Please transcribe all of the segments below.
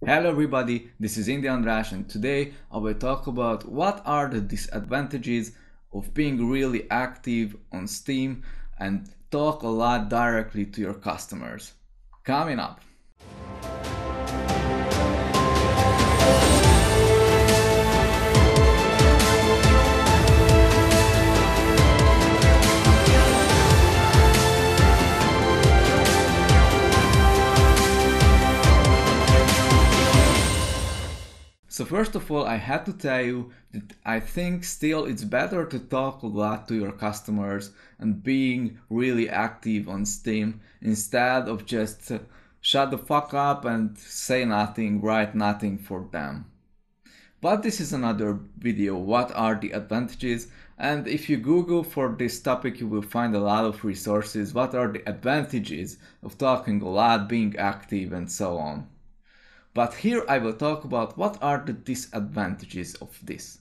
Hello everybody, this is Indian Rash and today I will talk about what are the disadvantages of being really active on Steam and talk a lot directly to your customers. Coming up. So first of all, I had to tell you that I think still it's better to talk a lot to your customers and being really active on Steam instead of just shut the fuck up and say nothing, write nothing for them. But this is another video, what are the advantages? And if you Google for this topic, you will find a lot of resources, what are the advantages of talking a lot, being active and so on. But here I will talk about what are the disadvantages of this.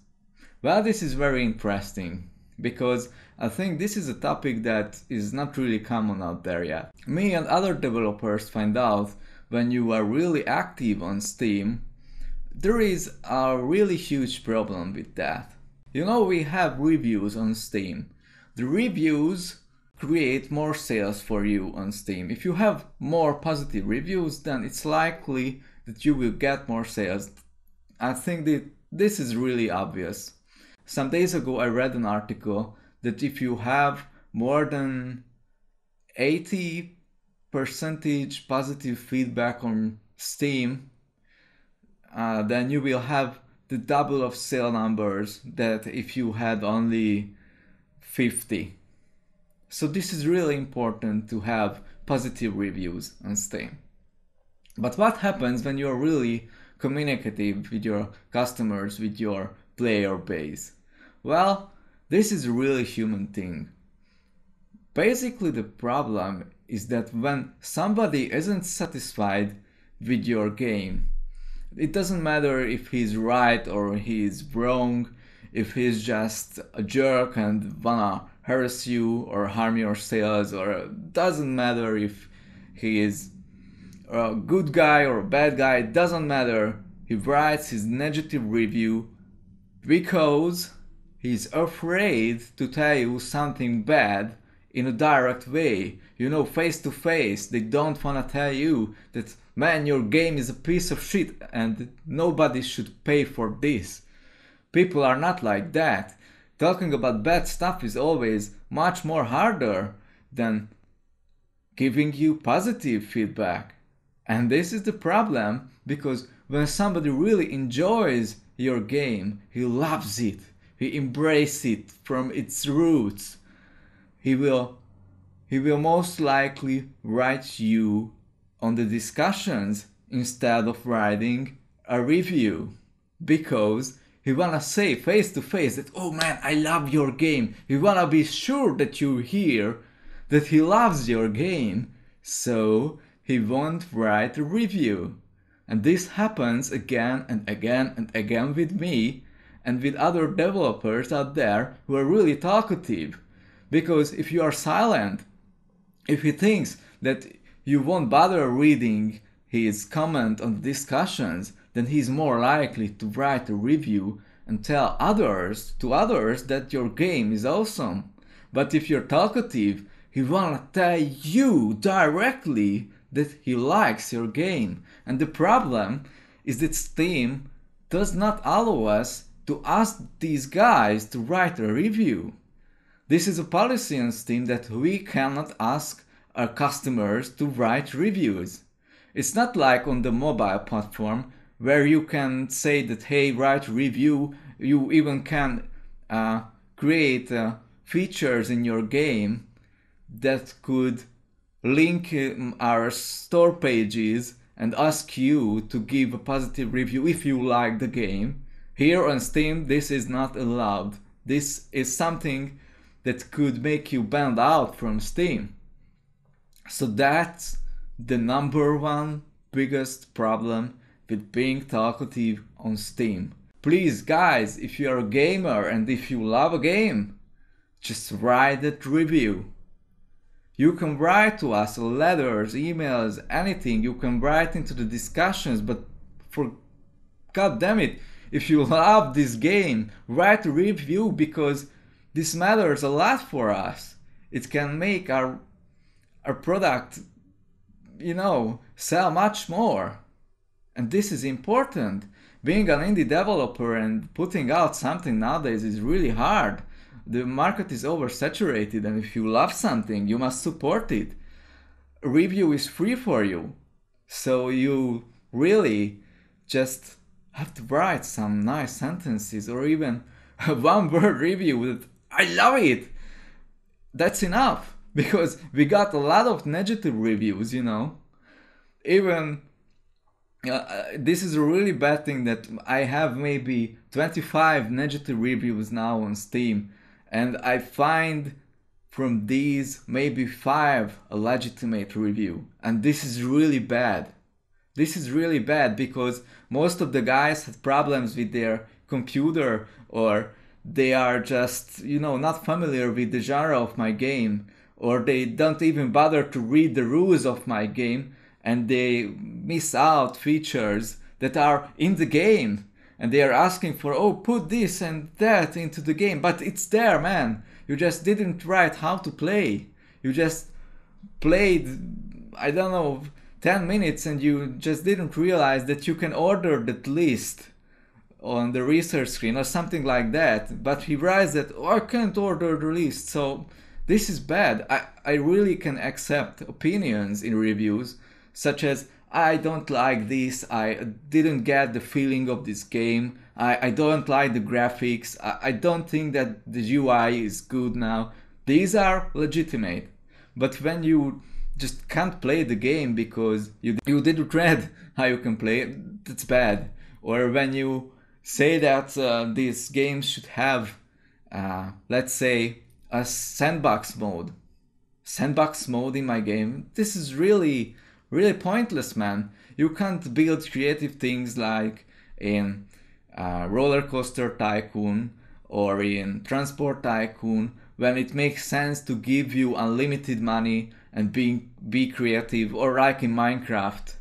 Well, this is very interesting because I think this is a topic that is not really common out there yet. Me and other developers find out when you are really active on Steam, there is a really huge problem with that. You know, we have reviews on Steam. The reviews create more sales for you on Steam. If you have more positive reviews, then it's likely that you will get more sales. I think that this is really obvious. Some days ago I read an article that if you have more than 80% positive feedback on Steam, then you will have the double of sale numbers that if you had only 50. So this is really important to have positive reviews on Steam. But what happens when you're really communicative with your customers, with your player base? Well, this is a really human thing. Basically, the problem is that when somebody isn't satisfied with your game, it doesn't matter if he's right or he's wrong, if he's just a jerk and wanna harass you or harm your sales, or it doesn't matter if he is a good guy or a bad guy, it doesn't matter. He writes his negative review because he's afraid to tell you something bad in a direct way. You know, face to face. They don't want to tell you that, man, your game is a piece of shit and nobody should pay for this. People are not like that. Talking about bad stuff is always much more harder than giving you positive feedback. And this is the problem, because when somebody really enjoys your game, he loves it, he embraces it from its roots, he will most likely write you on the discussions instead of writing a review, because he wanna say face to face that, oh man, I love your game. He wanna be sure that you hear that he loves your game, so he won't write a review. And this happens again and again and again with me and with other developers out there who are really talkative. Because if you are silent, if he thinks that you won't bother reading his comment on the discussions, then he's more likely to write a review and tell others that your game is awesome. But if you're talkative, he wanna tell you directly that he likes your game. And the problem is that Steam does not allow us to ask these guys to write a review. This is a policy on Steam that we cannot ask our customers to write reviews. It's not like on the mobile platform where you can say that, hey, write a review. You even can create features in your game that could link our store pages and ask you to give a positive review if you like the game. Here on Steam, this is not allowed. This is something that could make you banned out from Steam. So that's the number one biggest problem with being talkative on Steam. Please guys, if you are a gamer and if you love a game, just write that review. You can write to us letters, emails, anything. You can write into the discussions, but For God damn it, if you love this game, write a review, because this matters a lot for us. It can make our product, sell much more. And this is important. Being an indie developer and putting out something nowadays is really hard. The market is oversaturated, and if you love something, you must support it. A review is free for you. So you really just have to write some nice sentences, or even a one-word review with "I love it." That's enough, because we got a lot of negative reviews, Even this is a really bad thing that I have maybe 25 negative reviews now on Steam, and I find from these maybe 5 a legitimate review. And this is really bad. This is really bad, because most of the guys had problems with their computer, or they are just, not familiar with the genre of my game, or they don't even bother to read the rules of my game, and they miss out features that are in the game, and they are asking for, oh, put this and that into the game, but it's there, man. You just didn't write how to play. You just played, I don't know, 10 minutes, and you just didn't realize that you can order that list on the research screen or something like that. But he writes that, oh, I can't order the list. So this is bad. I really can accept opinions in reviews, such as, I don't like this, I didn't get the feeling of this game, I don't like the graphics, I don't think that the UI is good now. These are legitimate. But when you just can't play the game because you didn't read how you can play it, that's bad. Or when you say that these games should have, let's say, a sandbox mode. Sandbox mode in my game? This is really pointless, man. You can't build creative things like in Roller Coaster Tycoon or in Transport Tycoon, when it makes sense to give you unlimited money and be creative, or like in Minecraft,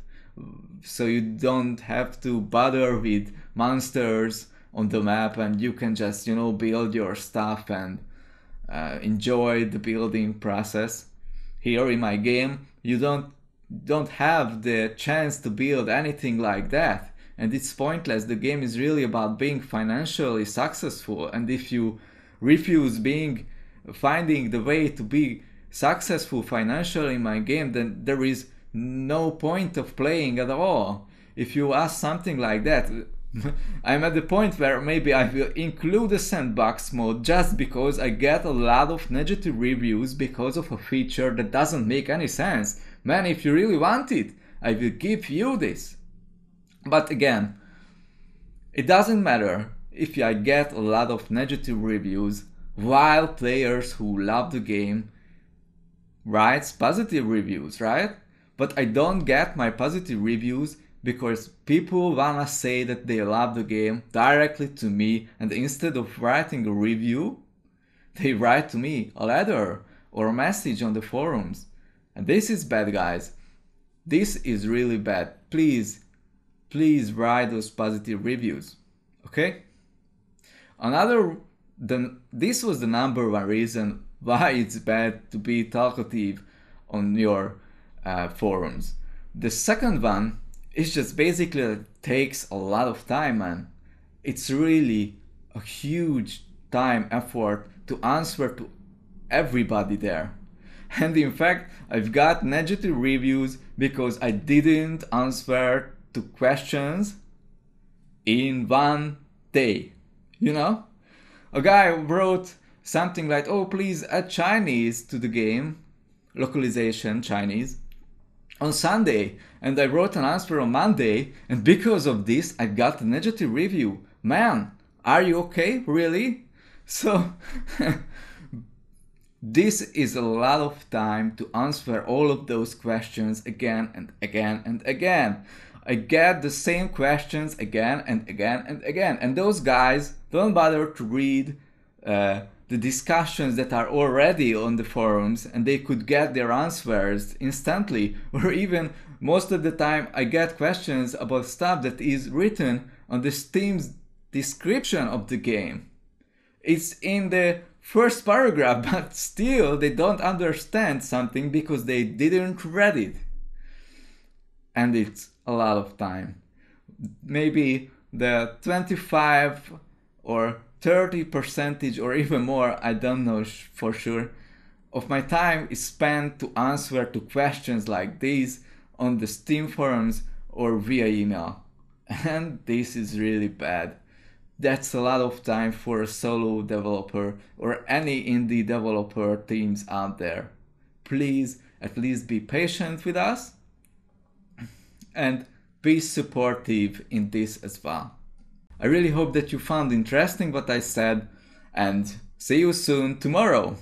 so you don't have to bother with monsters on the map, and you can just build your stuff and enjoy the building process. Here in my game, you don't have the chance to build anything like that, and it's pointless. The game is really about being financially successful, and if you refuse finding the way to be successful financially in my game, then there is no point of playing at all. If you ask something like that, I'm at the point where maybe I will include a sandbox mode just because I get a lot of negative reviews because of a feature that doesn't make any sense. Man, if you really want it, I will give you this. But again, it doesn't matter if I get a lot of negative reviews while players who love the game writes positive reviews, right? But I don't get my positive reviews because people wanna say that they love the game directly to me, and instead of writing a review, they write to me a letter or a message on the forums. And this is bad, guys. This is really bad. Please write those positive reviews. Okay? This was the number one reason why it's bad to be talkative on your forums. The second one is just basically that it takes a lot of time, man. It's really a huge time effort to answer to everybody there. And in fact, I've got negative reviews because I didn't answer to questions in one day. A guy wrote something like, oh, please add Chinese to the game, localization Chinese, on Sunday. And I wrote an answer on Monday, and because of this, I got a negative review. Man, are you okay? Really? So, this is a lot of time to answer all of those questions again and again and again. I get the same questions again and again and again. And those guys don't bother to read the discussions that are already on the forums, and they could get their answers instantly, or even most of the time I get questions about stuff that is written on the Steam's description of the game. It's in the first paragraph, but still they don't understand something because they didn't read it. And it's a lot of time. Maybe the 25 or 30% or even more, I don't know for sure, of my time is spent to answer to questions like these on the Steam forums or via email. And this is really bad. That's a lot of time for a solo developer or any indie developer teams out there. Please at least be patient with us and be supportive in this as well. I really hope that you found interesting what I said, and see you soon tomorrow.